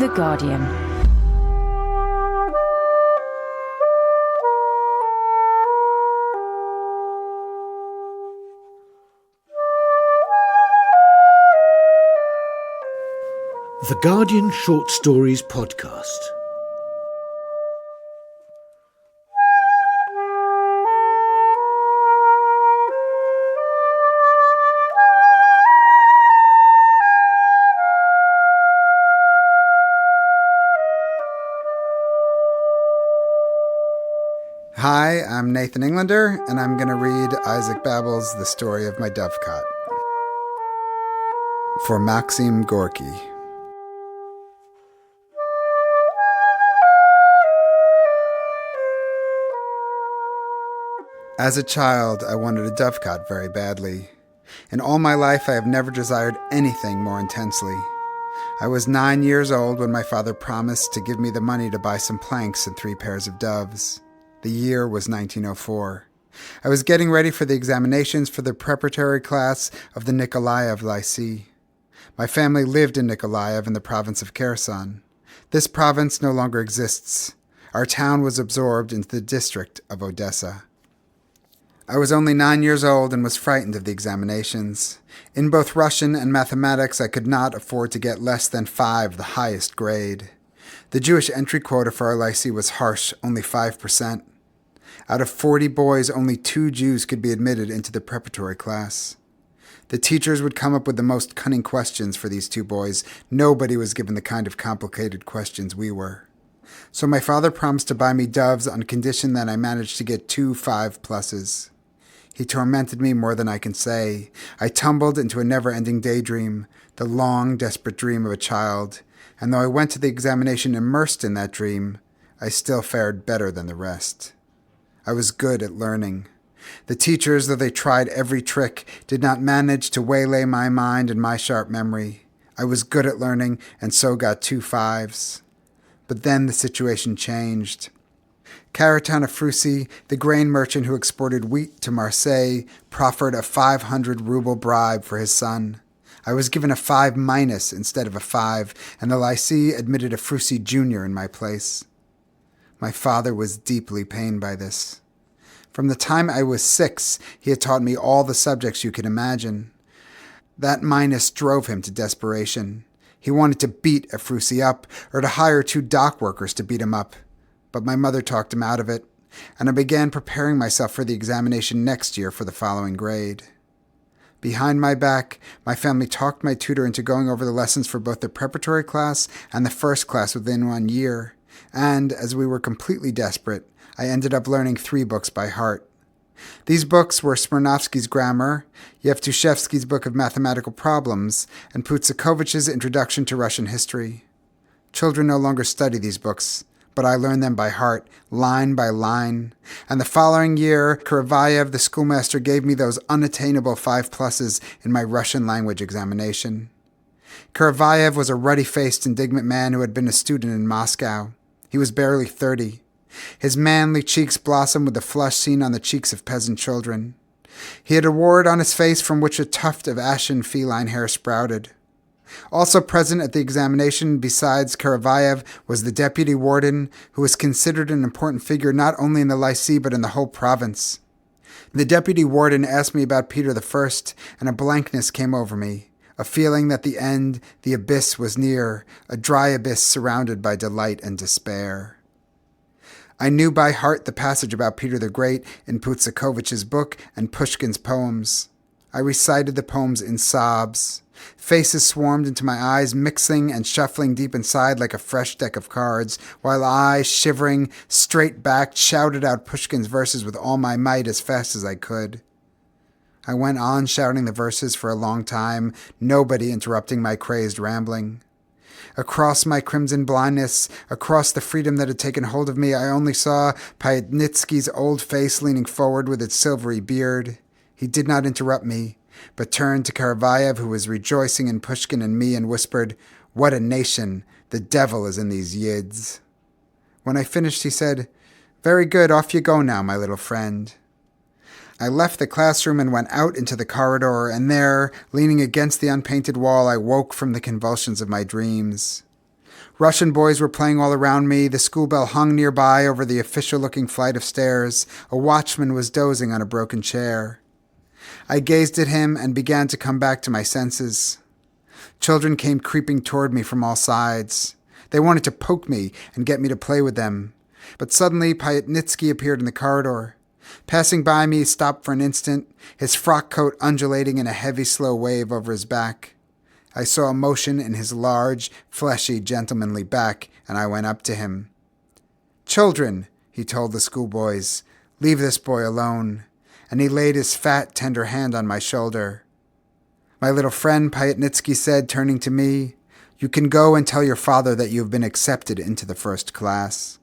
The Guardian. The Guardian Short Stories Podcast. Hi, I'm Nathan Englander, and I'm going to read Isaac Babel's The Story of My Dovecote. For Maxim Gorky. As a child, I wanted a dovecote very badly. In all my life, I have never desired anything more intensely. I was 9 years old when my father promised to give me the money to buy some planks and 3 pairs of doves. The year was 1904. I was getting ready for the examinations for the preparatory class of the Nikolaev Lycée. My family lived in Nikolaev in the province of Kherson. This province no longer exists. Our town was absorbed into the district of Odessa. I was only 9 years old and was frightened of the examinations. In both Russian and mathematics, I could not afford to get less than 5, the highest grade. The Jewish entry quota for our lycée was harsh, only 5%. Out of 40 boys, only 2 Jews could be admitted into the preparatory class. The teachers would come up with the most cunning questions for these 2 boys. Nobody was given the kind of complicated questions we were. So my father promised to buy me doves on condition that I managed to get 2 5+. He tormented me more than I can say. I tumbled into a never-ending daydream, the long, desperate dream of a child, and though I went to the examination immersed in that dream, I still fared better than the rest. I was good at learning. The teachers, though they tried every trick, did not manage to waylay my mind and my sharp memory. I was good at learning, and so got 2 5s. But then the situation changed. Karatan Afrusi, the grain merchant who exported wheat to Marseille, proffered a 500-ruble bribe for his son. I was given a 5- instead of a 5, and the lycée admitted Afrusi Jr. in my place. My father was deeply pained by this. From the time I was 6, he had taught me all the subjects you could imagine. That minus drove him to desperation. He wanted to beat Afrusi up, or to hire 2 dock workers to beat him up. But my mother talked him out of it, and I began preparing myself for the examination next year for the following grade. Behind my back, my family talked my tutor into going over the lessons for both the preparatory class and the first class within 1 year. And, as we were completely desperate, I ended up learning 3 books by heart. These books were Smirnovsky's Grammar, Yevtushevsky's Book of Mathematical Problems, and Putsakovich's Introduction to Russian History. Children no longer study these books, but I learned them by heart, line by line. And the following year, Karavayev, the schoolmaster, gave me those unattainable 5+ in my Russian language examination. Karavayev was a ruddy-faced, indignant man who had been a student in Moscow. He was barely 30. His manly cheeks blossomed with the flush seen on the cheeks of peasant children. He had a wart on his face from which a tuft of ashen feline hair sprouted. Also present at the examination, besides Karavayev, was the deputy warden, who was considered an important figure not only in the lycée but in the whole province. The deputy warden asked me about Peter I, and a blankness came over me. A feeling that the end, the abyss, was near, a dry abyss surrounded by delight and despair. I knew by heart the passage about Peter the Great in Putsakovich's book and Pushkin's poems. I recited the poems in sobs. Faces swarmed into my eyes, mixing and shuffling deep inside like a fresh deck of cards, while I, shivering, straight-backed, shouted out Pushkin's verses with all my might as fast as I could. I went on shouting the verses for a long time, nobody interrupting my crazed rambling. Across my crimson blindness, across the freedom that had taken hold of me, I only saw Pyatnitsky's old face leaning forward with its silvery beard. He did not interrupt me, but turned to Karavayev, who was rejoicing in Pushkin and me, and whispered, "What a nation! The devil is in these yids." When I finished, he said, "Very good, off you go now, my little friend." I left the classroom and went out into the corridor, and there, leaning against the unpainted wall, I woke from the convulsions of my dreams. Russian boys were playing all around me. The school bell hung nearby over the official-looking flight of stairs. A watchman was dozing on a broken chair. I gazed at him and began to come back to my senses. Children came creeping toward me from all sides. They wanted to poke me and get me to play with them. But suddenly Pyatnitsky appeared in the corridor. Passing by me, he stopped for an instant, his frock coat undulating in a heavy, slow wave over his back. I saw emotion in his large, fleshy, gentlemanly back, and I went up to him. "Children," he told the schoolboys, "leave this boy alone." And he laid his fat, tender hand on my shoulder. "My little friend," Pyatnitsky said, turning to me, "you can go and tell your father that you have been accepted into the first class."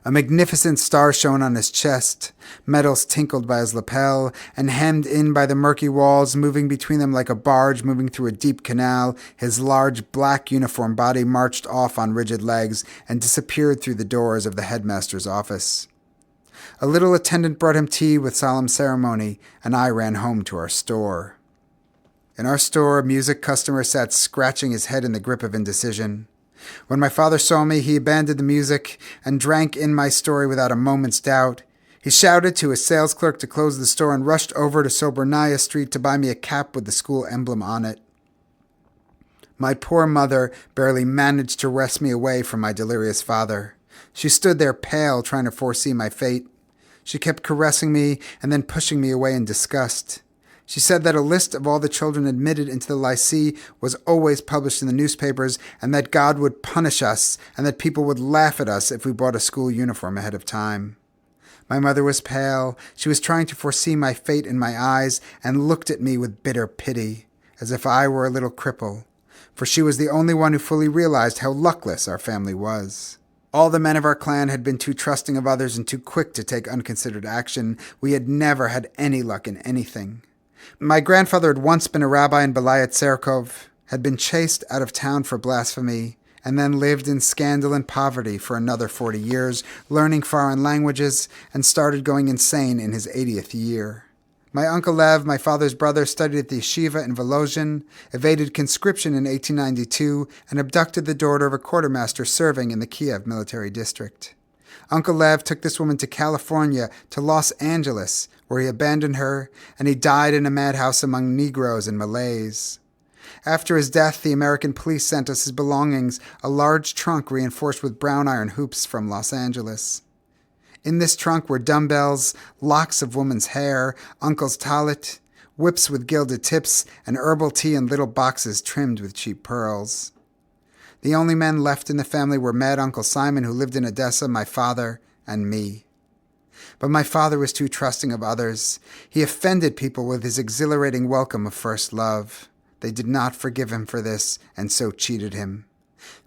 A magnificent star shone on his chest, medals tinkled by his lapel, and hemmed in by the murky walls, moving between them like a barge moving through a deep canal, his large black uniform body marched off on rigid legs and disappeared through the doors of the headmaster's office. A little attendant brought him tea with solemn ceremony, and I ran home to our store. In our store, a music customer sat scratching his head in the grip of indecision. When my father saw me, he abandoned the music and drank in my story without a moment's doubt. He shouted to his sales clerk to close the store and rushed over to Sobernaya Street to buy me a cap with the school emblem on it. My poor mother barely managed to wrest me away from my delirious father. She stood there pale, trying to foresee my fate. She kept caressing me and then pushing me away in disgust. She said that a list of all the children admitted into the lycée was always published in the newspapers, and that God would punish us, and that people would laugh at us if we bought a school uniform ahead of time. My mother was pale. She was trying to foresee my fate in my eyes, and looked at me with bitter pity, as if I were a little cripple, for she was the only one who fully realized how luckless our family was. All the men of our clan had been too trusting of others and too quick to take unconsidered action. We had never had any luck in anything. My grandfather had once been a rabbi in Belayat Tserkov, had been chased out of town for blasphemy, and then lived in scandal and poverty for another 40 years, learning foreign languages, and started going insane in his 80th year. My uncle Lev, my father's brother, studied at the yeshiva in Volozhin, evaded conscription in 1892, and abducted the daughter of a quartermaster serving in the Kiev military district. Uncle Lev took this woman to California, to Los Angeles, where he abandoned her, and he died in a madhouse among Negroes and Malays. After his death, the American police sent us his belongings, a large trunk reinforced with brown iron hoops from Los Angeles. In this trunk were dumbbells, locks of woman's hair, Uncle's talit, whips with gilded tips, and herbal tea in little boxes trimmed with cheap pearls. The only men left in the family were Mad Uncle Simon, who lived in Odessa, my father, and me. But my father was too trusting of others. He offended people with his exhilarating welcome of first love. They did not forgive him for this, and so cheated him.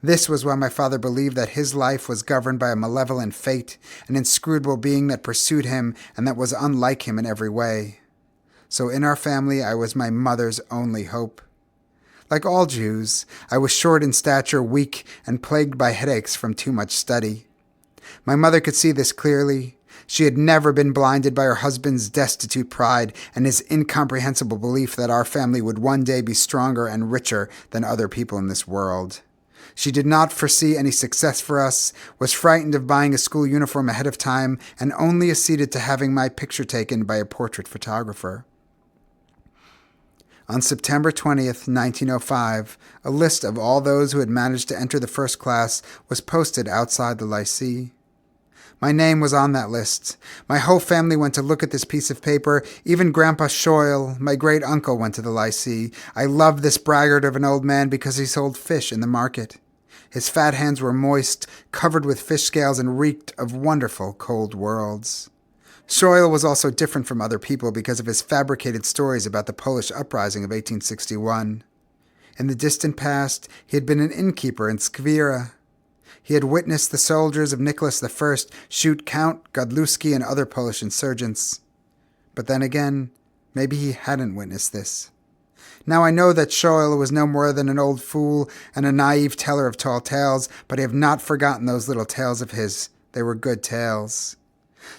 This was why my father believed that his life was governed by a malevolent fate, an inscrutable being that pursued him and that was unlike him in every way. So in our family, I was my mother's only hope. Like all Jews, I was short in stature, weak, and plagued by headaches from too much study. My mother could see this clearly. She had never been blinded by her husband's destitute pride and his incomprehensible belief that our family would one day be stronger and richer than other people in this world. She did not foresee any success for us, was frightened of buying a school uniform ahead of time, and only acceded to having my picture taken by a portrait photographer. On September 20th, 1905, a list of all those who had managed to enter the first class was posted outside the lycée. My name was on that list. My whole family went to look at this piece of paper. Even Grandpa Shoyle, my great-uncle, went to the lycée. I loved this braggart of an old man because he sold fish in the market. His fat hands were moist, covered with fish scales, and reeked of wonderful cold worlds. Shoyle was also different from other people because of his fabricated stories about the Polish uprising of 1861. In the distant past, he had been an innkeeper in Skvira. He had witnessed the soldiers of Nicholas I shoot Count Godlewski and other Polish insurgents. But then again, maybe he hadn't witnessed this. Now I know that Shoyle was no more than an old fool and a naive teller of tall tales, but I have not forgotten those little tales of his. They were good tales.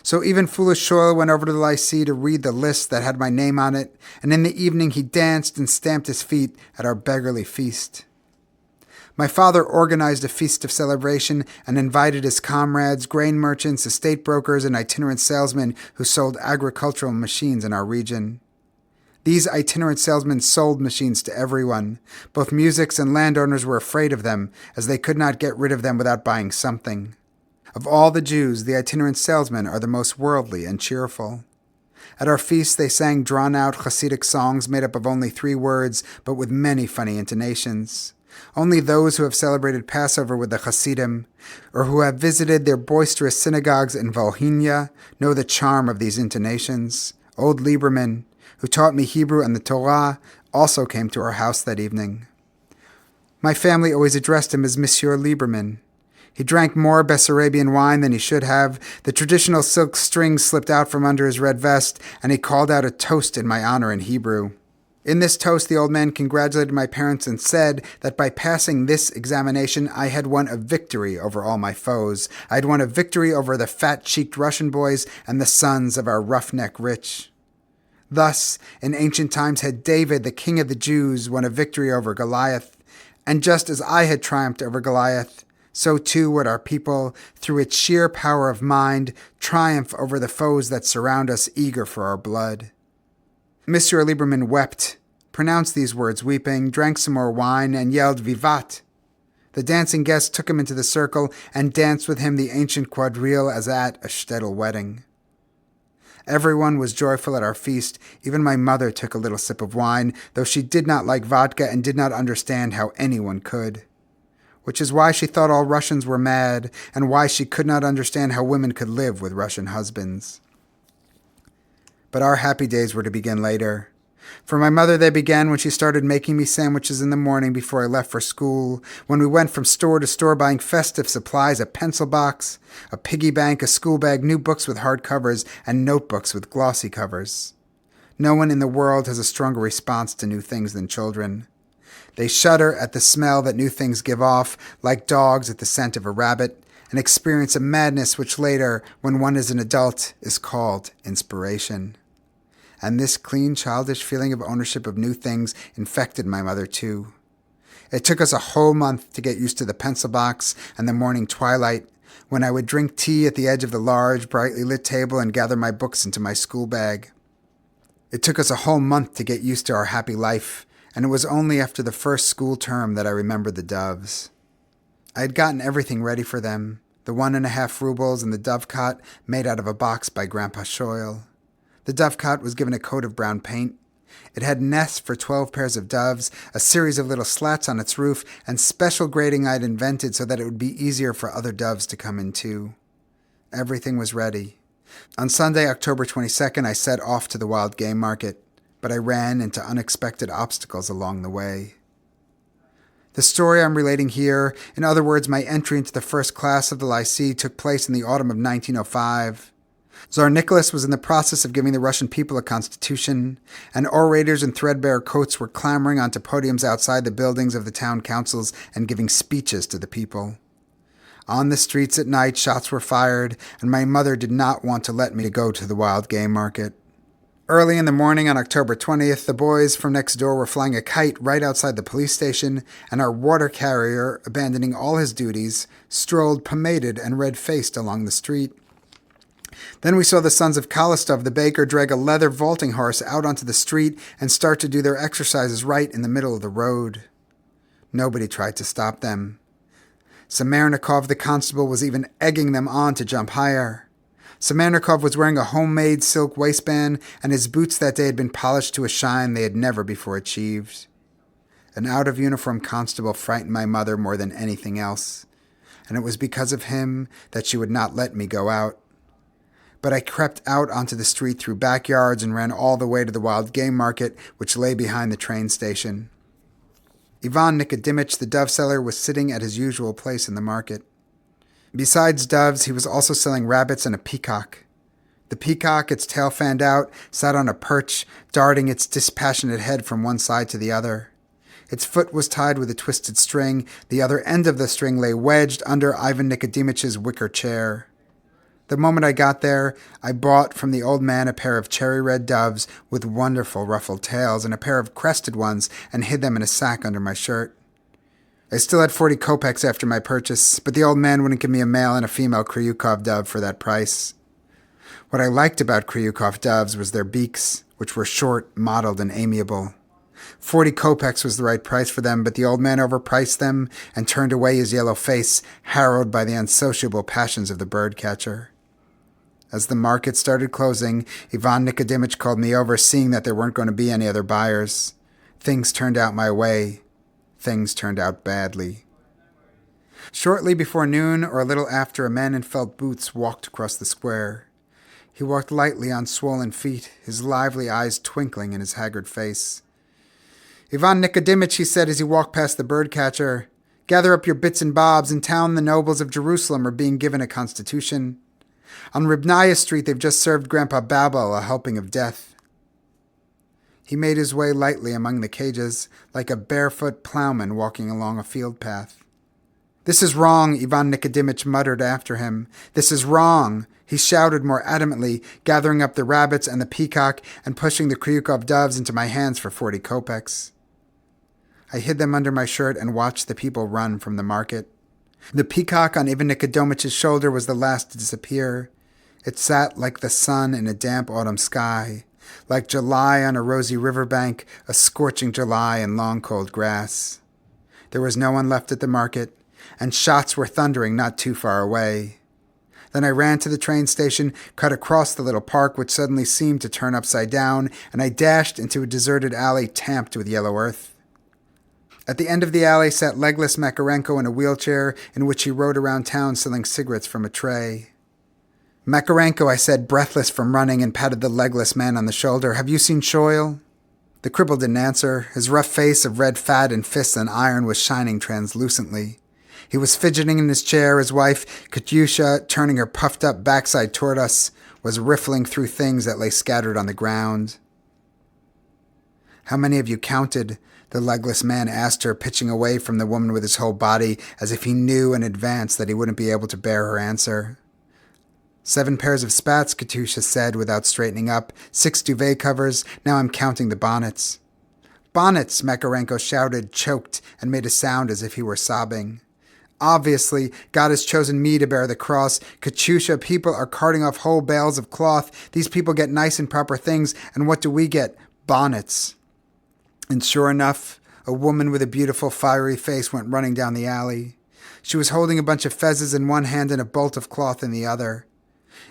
So even foolish Shoyle went over to the lycée to read the list that had my name on it, and in the evening he danced and stamped his feet at our beggarly feast. My father organized a feast of celebration and invited his comrades, grain merchants, estate brokers, and itinerant salesmen who sold agricultural machines in our region. These itinerant salesmen sold machines to everyone. Both musics and landowners were afraid of them, as they could not get rid of them without buying something. Of all the Jews, the itinerant salesmen are the most worldly and cheerful. At our feast, they sang drawn-out Hasidic songs made up of only 3 words, but with many funny intonations. Only those who have celebrated Passover with the Hasidim, or who have visited their boisterous synagogues in Volhynia, know the charm of these intonations. Old Lieberman, who taught me Hebrew and the Torah, also came to our house that evening. My family always addressed him as Monsieur Lieberman. He drank more Bessarabian wine than he should have. The traditional silk string slipped out from under his red vest, and he called out a toast in my honor in Hebrew. In this toast, the old man congratulated my parents and said that by passing this examination, I had won a victory over all my foes. I had won a victory over the fat-cheeked Russian boys and the sons of our roughneck rich. Thus, in ancient times had David, the king of the Jews, won a victory over Goliath. And just as I had triumphed over Goliath, so too would our people, through its sheer power of mind, triumph over the foes that surround us eager for our blood. Monsieur Lieberman wept, pronounced these words weeping, drank some more wine, and yelled Vivat. The dancing guests took him into the circle and danced with him the ancient quadrille as at a shtetl wedding. Everyone was joyful at our feast. Even my mother took a little sip of wine, though she did not like vodka and did not understand how anyone could. Which is why she thought all Russians were mad, and why she could not understand how women could live with Russian husbands. But our happy days were to begin later. For my mother, they began when she started making me sandwiches in the morning before I left for school, when we went from store to store buying festive supplies, a pencil box, a piggy bank, a school bag, new books with hard covers, and notebooks with glossy covers. No one in the world has a stronger response to new things than children. They shudder at the smell that new things give off, like dogs at the scent of a rabbit, and experience a madness which later, when one is an adult, is called inspiration. And this clean, childish feeling of ownership of new things infected my mother too. It took us a whole month to get used to the pencil box and the morning twilight, when I would drink tea at the edge of the large, brightly lit table and gather my books into my school bag. It took us a whole month to get used to our happy life, and it was only after the first school term that I remembered the doves. I had gotten everything ready for them, the 1.5 rubles and the Dovecote made out of a box by Grandpa Shoyle. The Dovecote was given a coat of brown paint. It had nests for 12 pairs of doves, a series of little slats on its roof, and special grating I'd invented so that it would be easier for other doves to come in too. Everything was ready. On Sunday, October 22nd, I set off to the wild game market, but I ran into unexpected obstacles along the way. The story I'm relating here, in other words, my entry into the first class of the lycée, took place in the autumn of 1905. Tsar Nicholas was in the process of giving the Russian people a constitution, and orators in threadbare coats were clambering onto podiums outside the buildings of the town councils and giving speeches to the people. On the streets at night, shots were fired, and my mother did not want to let me go to the wild game market. Early in the morning on October 20th, the boys from next door were flying a kite right outside the police station, and our water carrier, abandoning all his duties, strolled pomaded and red-faced along the street. Then we saw the sons of Kalistov, the baker, drag a leather vaulting horse out onto the street and start to do their exercises right in the middle of the road. Nobody tried to stop them. Semernikov, the constable, was even egging them on to jump higher. Semernikov was wearing a homemade silk waistband, and his boots that day had been polished to a shine they had never before achieved. An out-of-uniform constable frightened my mother more than anything else, and it was because of him that she would not let me go out. But I crept out onto the street through backyards and ran all the way to the wild game market, which lay behind the train station. Ivan Nikodimych, the dove seller, was sitting at his usual place in the market. Besides doves, he was also selling rabbits and a peacock. The peacock, its tail fanned out, sat on a perch, darting its dispassionate head from one side to the other. Its foot was tied with a twisted string. The other end of the string lay wedged under Ivan Nikodimich's wicker chair. The moment I got there, I bought from the old man a pair of cherry-red doves with wonderful ruffled tails and a pair of crested ones and hid them in a sack under my shirt. I still had 40 kopecks after my purchase, but the old man wouldn't give me a male and a female Kryukov dove for that price. What I liked about Kryukov doves was their beaks, which were short, mottled, and amiable. 40 kopecks was the right price for them, but the old man overpriced them and turned away his yellow face, harrowed by the unsociable passions of the bird-catcher. As the market started closing, Ivan Nikodimych called me over, seeing that there weren't going to be any other buyers. Things turned out my way. Things turned out badly. Shortly before noon, or a little after, a man in felt boots walked across the square. He walked lightly on swollen feet, his lively eyes twinkling in his haggard face. "Ivan Nikodimych," he said as he walked past the bird-catcher, "gather up your bits and bobs. In town, the nobles of Jerusalem are being given a constitution. On Ribnaya Street, they've just served Grandpa Babel a helping of death." He made his way lightly among the cages, like a barefoot plowman walking along a field path. "This is wrong," Ivan Nikodimych muttered after him. "This is wrong," he shouted more adamantly, gathering up the rabbits and the peacock and pushing the Kryukov doves into my hands for 40 kopecks. I hid them under my shirt and watched the people run from the market. The peacock on Ivan Nikodimich's shoulder was the last to disappear. It sat like the sun in a damp autumn sky, like July on a rosy riverbank, a scorching July in long cold grass. There was no one left at the market, and shots were thundering not too far away. Then I ran to the train station, cut across the little park, which suddenly seemed to turn upside down, and I dashed into a deserted alley tamped with yellow earth. At the end of the alley sat legless Makarenko in a wheelchair in which he rode around town selling cigarettes from a tray. "Makarenko," I said, breathless from running, and patted the legless man on the shoulder. "Have you seen Shoil?" The cripple didn't answer. His rough face of red fat and fists and iron was shining translucently. He was fidgeting in his chair. His wife, Katyusha, turning her puffed-up backside toward us, was riffling through things that lay scattered on the ground. "How many have you counted?" the legless man asked her, pitching away from the woman with his whole body, as if he knew in advance that he wouldn't be able to bear her answer. 7 pairs of spats, Katyusha said without straightening up. 6 duvet covers. Now I'm counting the bonnets. "Bonnets," Makarenko shouted, choked, and made a sound as if he were sobbing. "Obviously, God has chosen me to bear the cross. Katyusha, people are carting off whole bales of cloth. These people get nice and proper things, and what do we get? Bonnets." And sure enough, a woman with a beautiful, fiery face went running down the alley. She was holding a bunch of fezzes in one hand and a bolt of cloth in the other.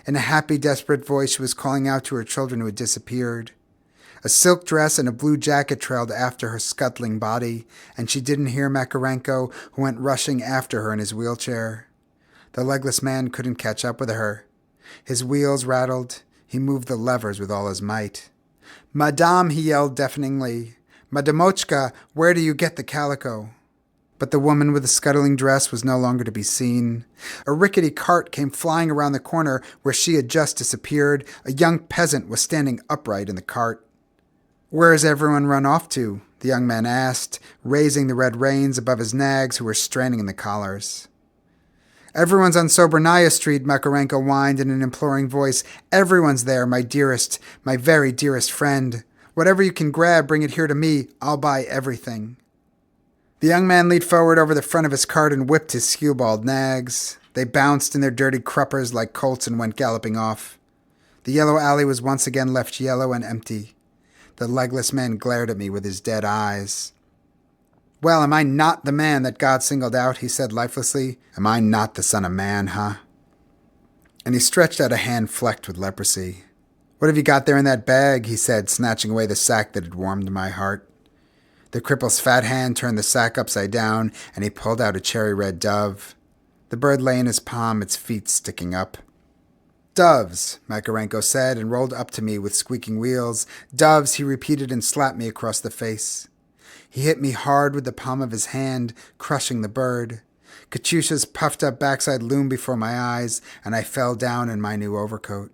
In a happy, desperate voice, she was calling out to her children who had disappeared. A silk dress and a blue jacket trailed after her scuttling body, and she didn't hear Makarenko, who went rushing after her in his wheelchair. The legless man couldn't catch up with her. His wheels rattled. He moved the levers with all his might. "Madame," he yelled deafeningly. "Madamochka, where do you get the calico?" But the woman with the scuttling dress was no longer to be seen. A rickety cart came flying around the corner where she had just disappeared. A young peasant was standing upright in the cart. "Where has everyone run off to?" the young man asked, raising the red reins above his nags who were straining in the collars. "Everyone's on Sobernaya Street," Makarenko whined in an imploring voice. "Everyone's there, my dearest, my very dearest friend. Whatever you can grab, bring it here to me. I'll buy everything." The young man leaned forward over the front of his cart and whipped his skewbald nags. They bounced in their dirty cruppers like colts and went galloping off. The yellow alley was once again left yellow and empty. The legless man glared at me with his dead eyes. "Well, am I not the man that God singled out?" he said lifelessly. "Am I not the son of man, huh?" And he stretched out a hand flecked with leprosy. "What have you got there in that bag?" he said, snatching away the sack that had warmed my heart. The cripple's fat hand turned the sack upside down, and he pulled out a cherry-red dove. The bird lay in his palm, its feet sticking up. "Doves," Makarenko said, and rolled up to me with squeaking wheels. "Doves," he repeated and slapped me across the face. He hit me hard with the palm of his hand, crushing the bird. Katyusha's puffed-up backside loomed before my eyes, and I fell down in my new overcoat.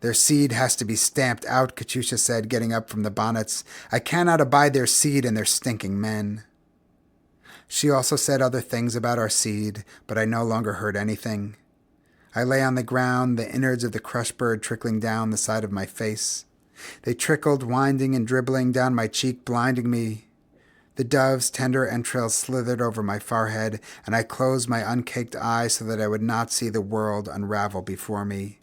"Their seed has to be stamped out," Katyusha said, getting up from the bonnets. "I cannot abide their seed and their stinking men." She also said other things about our seed, but I no longer heard anything. I lay on the ground, the innards of the crushed bird trickling down the side of my face. They trickled, winding and dribbling down my cheek, blinding me. The dove's tender entrails slithered over my forehead, and I closed my uncaked eyes so that I would not see the world unravel before me.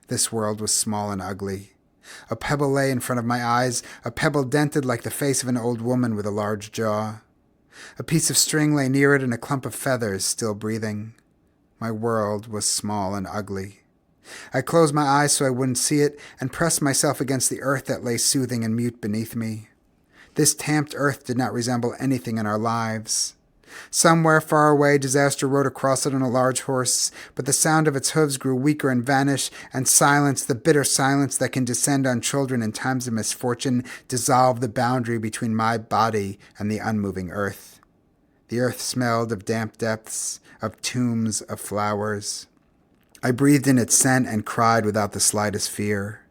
This world was small and ugly. A pebble lay in front of my eyes, a pebble dented like the face of an old woman with a large jaw. A piece of string lay near it and a clump of feathers still breathing. My world was small and ugly. I closed my eyes so I wouldn't see it and pressed myself against the earth that lay soothing and mute beneath me. This tamped earth did not resemble anything in our lives. Somewhere far away, disaster rode across it on a large horse, but the sound of its hooves grew weaker and vanished, and silence, the bitter silence that can descend on children in times of misfortune, dissolved the boundary between my body and the unmoving earth. The earth smelled of damp depths, of tombs, of flowers. I breathed in its scent and cried without the slightest fear.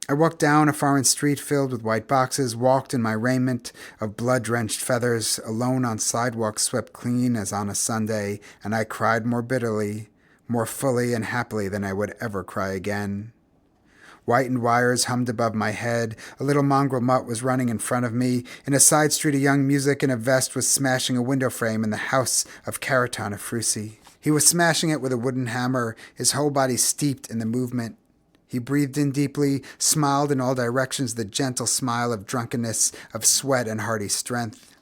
I walked down a foreign street filled with white boxes, walked in my raiment of blood-drenched feathers, alone on sidewalks swept clean as on a Sunday, and I cried more bitterly, more fully and happily than I would ever cry again. Whitened wires hummed above my head. A little mongrel mutt was running in front of me. In a side street, a young music in a vest was smashing a window frame in the house of Caraton of Frusi. He was smashing it with a wooden hammer, his whole body steeped in the movement. He breathed in deeply, smiled in all directions, the gentle smile of drunkenness, of sweat and hearty strength.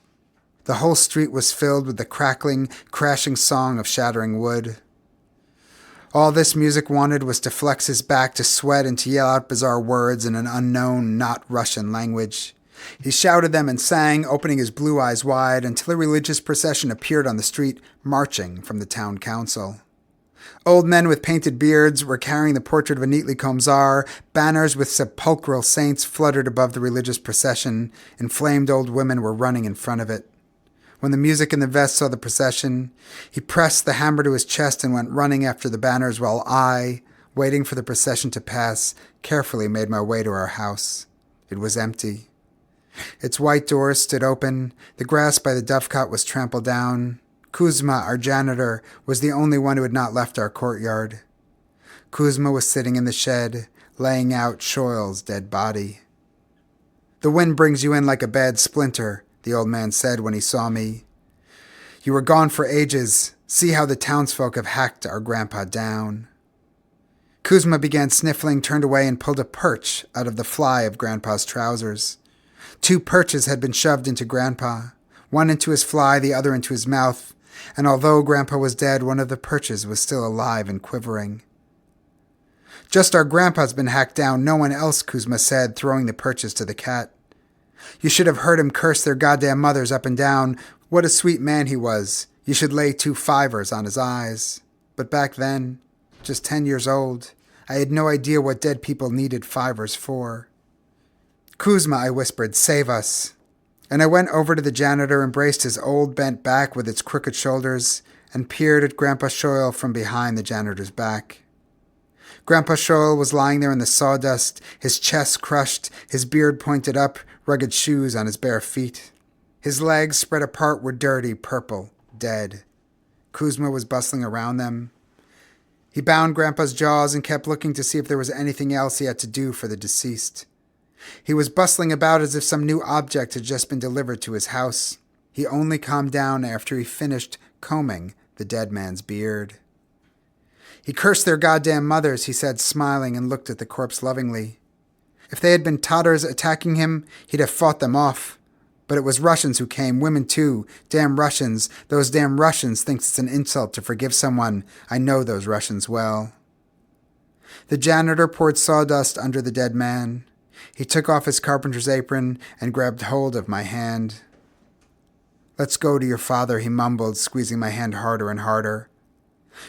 The whole street was filled with the crackling, crashing song of shattering wood. All this music wanted was to flex his back, to sweat, and to yell out bizarre words in an unknown, not Russian language. He shouted them and sang, opening his blue eyes wide, until a religious procession appeared on the street, marching from the town council. Old men with painted beards were carrying the portrait of a neatly combed czar. Banners with sepulchral saints fluttered above the religious procession. Inflamed old women were running in front of it. When the music in the vest saw the procession, he pressed the hammer to his chest and went running after the banners while I, waiting for the procession to pass, carefully made my way to our house. It was empty. Its white doors stood open. The grass by the Dovecote was trampled down. Kuzma, our janitor, was the only one who had not left our courtyard. Kuzma was sitting in the shed, laying out Shoyle's dead body. "The wind brings you in like a bad splinter," the old man said when he saw me. "You were gone for ages. See how the townsfolk have hacked our grandpa down." Kuzma began sniffling, turned away, and pulled a perch out of the fly of Grandpa's trousers. 2 perches had been shoved into Grandpa, one into his fly, the other into his mouth, and although Grandpa was dead, one of the perches was still alive and quivering. "Just our Grandpa's been hacked down, no one else," Kuzma said, throwing the perches to the cat. "You should have heard him curse their goddamn mothers up and down. What a sweet man he was. You should lay 2 fivers on his eyes. But back then, just 10 years old, I had no idea what dead people needed fivers for." "Kuzma," I whispered, "save us." And I went over to the janitor, embraced his old bent back with its crooked shoulders, and peered at Grandpa Shoyle from behind the janitor's back. Grandpa Shoyle was lying there in the sawdust, his chest crushed, his beard pointed up, rugged shoes on his bare feet. His legs, spread apart, were dirty, purple, dead. Kuzma was bustling around them. He bound Grandpa's jaws and kept looking to see if there was anything else he had to do for the deceased. He was bustling about as if some new object had just been delivered to his house. He only calmed down after he finished combing the dead man's beard. "He cursed their goddamn mothers," he said, smiling, and looked at the corpse lovingly. "If they had been Tatars attacking him, he'd have fought them off. But it was Russians who came, women too. Damn Russians. Those damn Russians thinks it's an insult to forgive someone. I know those Russians well." The janitor poured sawdust under the dead man. He took off his carpenter's apron and grabbed hold of my hand. "Let's go to your father," he mumbled, squeezing my hand harder and harder.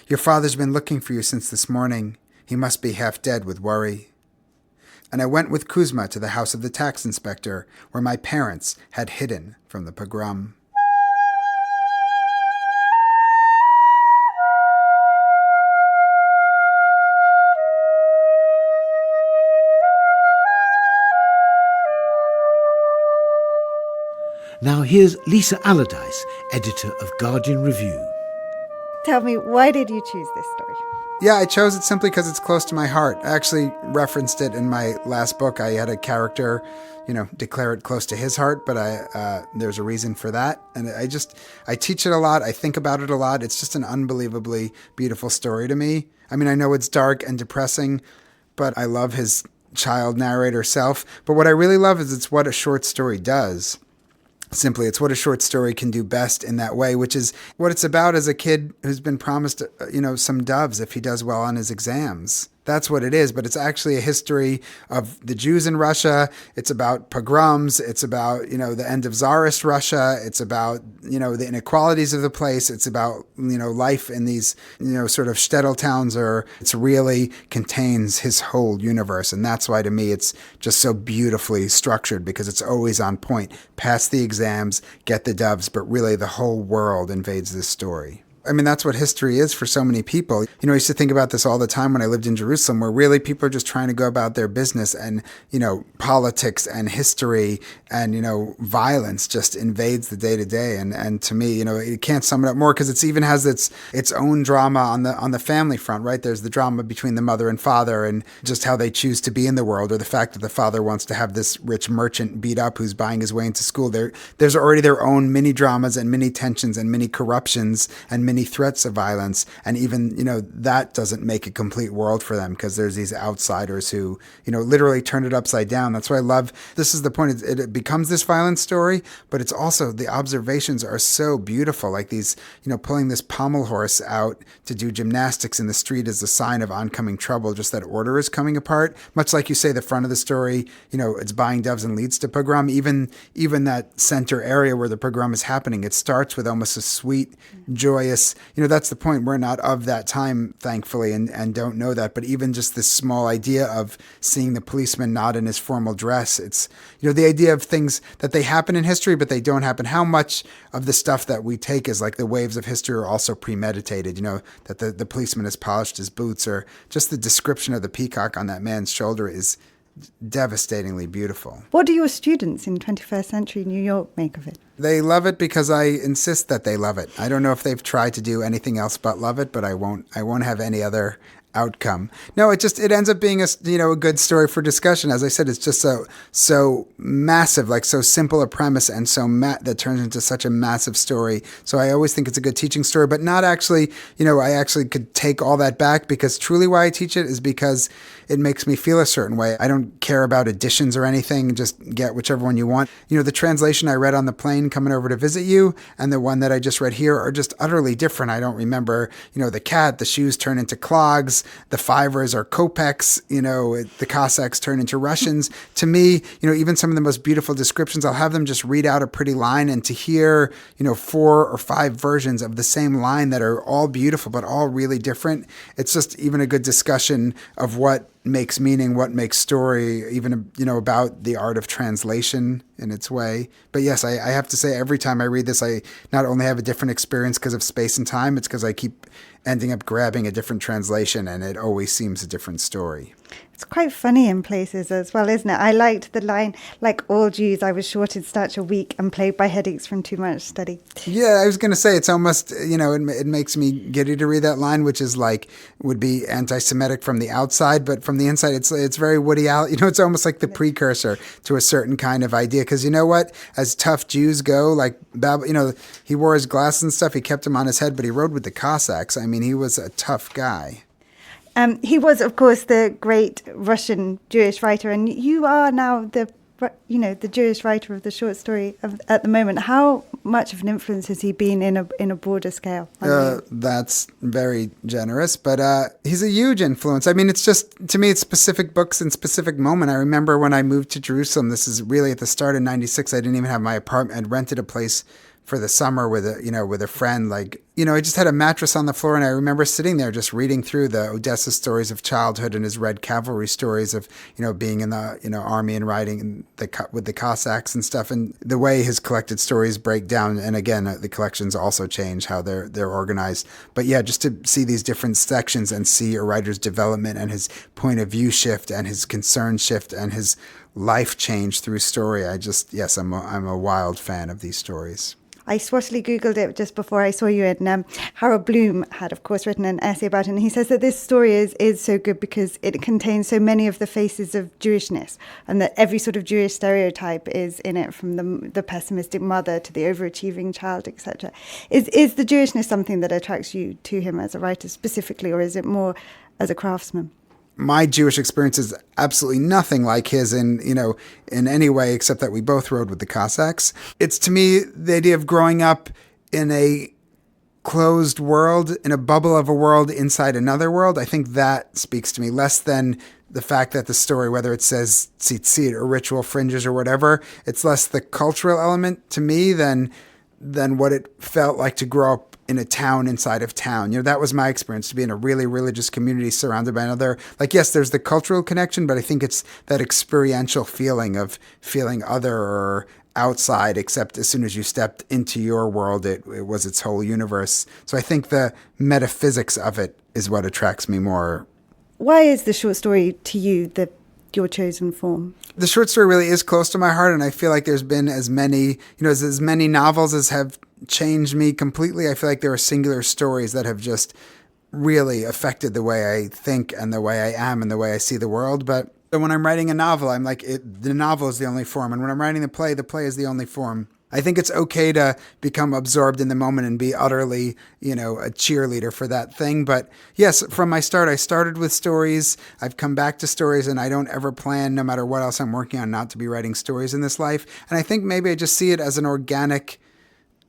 "Your father's been looking for you since this morning. He must be half dead with worry." And I went with Kuzma to the house of the tax inspector, where my parents had hidden from the pogrom. Now here's Lisa Allardyce, editor of Guardian Review. Tell me, why did you choose this story? Yeah, I chose it simply because it's close to my heart. I actually referenced it in my last book. I had a character, declare it close to his heart, but there's a reason for that. And I teach it a lot. I think about it a lot. It's just an unbelievably beautiful story to me. I mean, I know it's dark and depressing, but I love his child narrator self. But what I really love is it's what a short story does. Simply, it's what a short story can do best in that way, which is what it's about as a kid who's been promised, some doves if he does well on his exams. That's what it is, but it's actually a history of the Jews in Russia. It's about pogroms. It's about, the end of Tsarist Russia. It's about, the inequalities of the place. It's about, life in these, sort of shtetl towns, or it really contains his whole universe. And that's why, to me, it's just so beautifully structured, because it's always on point. Pass the exams, get the doves, but really the whole world invades this story. I mean, that's what history is for so many people. I used to think about this all the time when I lived in Jerusalem, where really people are just trying to go about their business, and, politics and history and, violence just invades the day to day. And to me, it can't sum it up more, because it even has its own drama on the family front, right? There's the drama between the mother and father, and just how they choose to be in the world, or the fact that the father wants to have this rich merchant beat up who's buying his way into school. There's already their own mini dramas and mini tensions and mini corruptions and many threats of violence, and even that doesn't make a complete world for them, because there's these outsiders who literally turn it upside down. That's why I love, this is the point, it becomes this violent story, but it's also, the observations are so beautiful, like these pulling this pommel horse out to do gymnastics in the street is a sign of oncoming trouble, just that order is coming apart, much like you say the front of the story, it's buying doves and leads to pogrom. Even that center area where the pogrom is happening, it starts with almost a sweet, joyous, that's the point. We're not of that time, thankfully, and don't know that. But even just this small idea of seeing the policeman not in his formal dress, it's, the idea of things that they happen in history, but they don't happen. How much of the stuff that we take as like the waves of history are also premeditated, that the policeman has polished his boots, or just the description of the peacock on that man's shoulder is devastatingly beautiful. What do your students in 21st century New York make of it? They love it because I insist that they love it. I don't know if they've tried to do anything else but love it, but I won't have any other outcome. No, it ends up being a good story for discussion. As I said, it's just so massive, like so simple a premise, and so that turns into such a massive story. So I always think it's a good teaching story, but not actually, I actually could take all that back, because truly why I teach it is because it makes me feel a certain way. I don't care about editions or anything. Just get whichever one you want. The translation I read on the plane coming over to visit you and the one that I just read here are just utterly different. I don't remember, the cat, the shoes turn into clogs, the fivers are kopecks, the Cossacks turn into Russians. To me, even some of the most beautiful descriptions, I'll have them just read out a pretty line, and to hear, 4 or 5 versions of the same line that are all beautiful, but all really different. It's just even a good discussion of what makes meaning, what makes story, even, about the art of translation in its way. But yes, I have to say, every time I read this, I not only have a different experience because of space and time, it's because I keep ending up grabbing a different translation, and it always seems a different story. It's quite funny in places as well, isn't it? I liked the line, like all Jews, I was short in stature, weak, and plagued by headaches from too much study. Yeah, I was going to say, it's almost, it makes me giddy to read that line, which is like, would be anti-Semitic from the outside, but from the inside, it's very Woody Allen. It's almost like the precursor to a certain kind of idea. Because you know what? As tough Jews go, like Babel, he wore his glasses and stuff, he kept them on his head, but he rode with the Cossacks. I mean, he was a tough guy. He was, of course, the great Russian Jewish writer, and you are now the Jewish writer of the short story at the moment. How much of an influence has he been in a broader scale? That's very generous, but he's a huge influence. I mean, it's just, to me, it's specific books and specific moment. I remember when I moved to Jerusalem, this is really at the start of '96, I didn't even have my apartment. I'd rented a place for the summer with a friend. Like, I just had a mattress on the floor, and I remember sitting there just reading through the Odessa stories of childhood and his Red Cavalry stories of, being in the, army and riding with the Cossacks and stuff, and the way his collected stories break down. And again, the collections also change how they're organized. But yeah, just to see these different sections and see a writer's development and his point of view shift and his concern shift and his life change through story. I'm a wild fan of these stories. I swattily Googled it just before I saw you, and Harold Bloom had, of course, written an essay about it, and he says that this story is so good because it contains so many of the faces of Jewishness, and that every sort of Jewish stereotype is in it, from the pessimistic mother to the overachieving child, etc. Is the Jewishness something that attracts you to him as a writer specifically, or is it more as a craftsman? My Jewish experience is absolutely nothing like his in any way, except that we both rode with the Cossacks. It's, to me, the idea of growing up in a closed world, in a bubble of a world inside another world. I think that speaks to me less than the fact that the story, whether it says tzitzit or ritual fringes or whatever, it's less the cultural element to me than what it felt like to grow up in a town inside of town. That was my experience, to be in a really religious community surrounded by another. Like, yes, there's the cultural connection, but I think it's that experiential feeling of feeling other or outside, except as soon as you stepped into your world, it was its whole universe. So I think the metaphysics of it is what attracts me more. Why is the short story to you your chosen form? The short story really is close to my heart, and I feel like there's been as many novels as have changed me completely. I feel like there are singular stories that have just really affected the way I think and the way I am and the way I see the world. But when I'm writing a novel, I'm like, the novel is the only form. And when I'm writing the play is the only form. I think it's okay to become absorbed in the moment and be utterly, a cheerleader for that thing. But yes, from my start, I started with stories. I've come back to stories, and I don't ever plan, no matter what else I'm working on, not to be writing stories in this life. And I think maybe I just see it as an organic,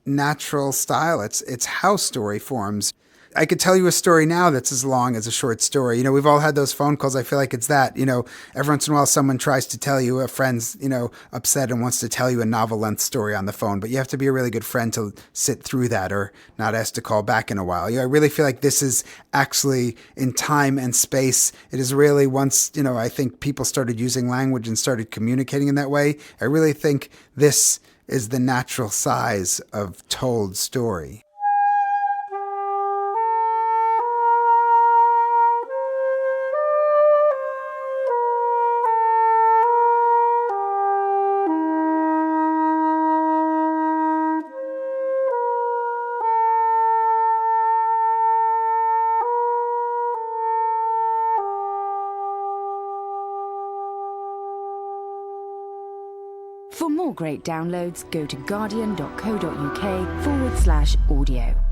natural style. It's how story forms. I could tell you a story now that's as long as a short story. We've all had those phone calls. I feel like it's that. Every once in a while someone tries to tell you, a friend's, upset and wants to tell you a novel-length story on the phone. But you have to be a really good friend to sit through that or not ask to call back in a while. I really feel like this is actually in time and space. It is really once, I think people started using language and started communicating in that way. I really think this is the natural size of told story. For more great downloads, go to guardian.co.uk/audio.